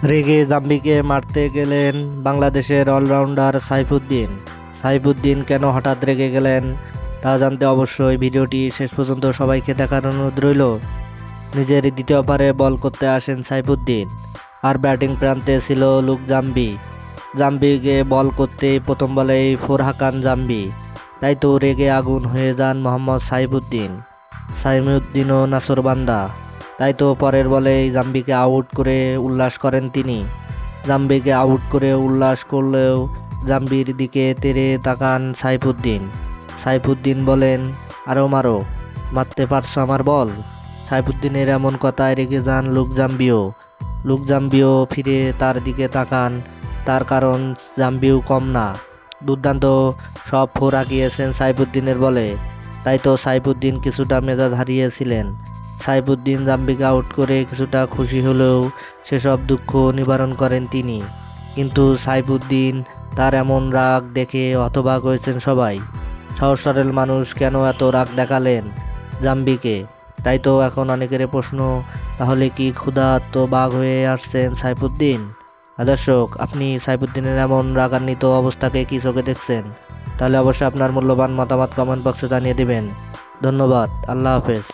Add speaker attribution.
Speaker 1: রেগে জাম্বিকে মারতে গেলেন বাংলাদেশের অলরাউন্ডার সাইফুদ্দিন। সাইফুদ্দিন কেন হঠাৎ রেগে গেলেন তা জানতে অবশ্যই ভিডিওটি শেষ পর্যন্ত সবাইকে দেখার অনুরোধ রইল। নিজের দ্বিতীয় ওভারে বল করতে আসেন সাইফুদ্দিন, আর ব্যাটিং প্রান্তে ছিল লুক জাম্বি। জাম্বিকে বল করতেই প্রথম বলেই ফোর হাঁকান জাম্বি। তাই তো রেগে আগুন হয়ে যান মোহাম্মদ সাইফুদ্দিনও নাছোড়বান্দা। তাই তো পরের বলেই জাম্বিকে আউট করে উল্লাস করেন তিনি। জাম্বিকে আউট করে উল্লাস করলেও জাম্বির দিকে তেড়ে তাকান সাইফুদ্দিন বলেন, আরও মারো, মারতে পারছো আমার বল। সাইফুদ্দিনের এমন কথায় রেগে যান লুক জাম্বিও ফিরে তার দিকে তাকান, তার কারণ জাম্বিও কম না। দুর্দান্ত সব ফোর হাঁকিয়েছেন সাইফুদ্দিনের বলে। তাই তো সাইফুদ্দিন কিছুটা মেজাজ হারিয়েছিলেন। সাইফুদ্দিন জাম্বিকে আউট করে কিছুটা খুশি হলেও সেসব দুঃখ নিবারণ করেন তিনি। কিন্তু সাইফুদ্দিন তার এমন রাগ দেখে হতবাক হয়েছেন সবাই। সহজ সরল মানুষ কেন এত রাগ দেখালেন জাম্বিকে? তাই তো এখন অনেকের প্রশ্ন, তাহলে কি ক্ষুধার্ত বাঘ হয়ে আসছেন সাইফুদ্দিন? দর্শক, আপনি সাইফুদ্দিনের এমন রাগান্বিত অবস্থাকে কী চোখে দেখছেন? তাহলে অবশ্যই আপনার মূল্যবান মতামত কমেন্ট বক্সে জানিয়ে দিবেন। ধন্যবাদ। আল্লাহ হাফেজ।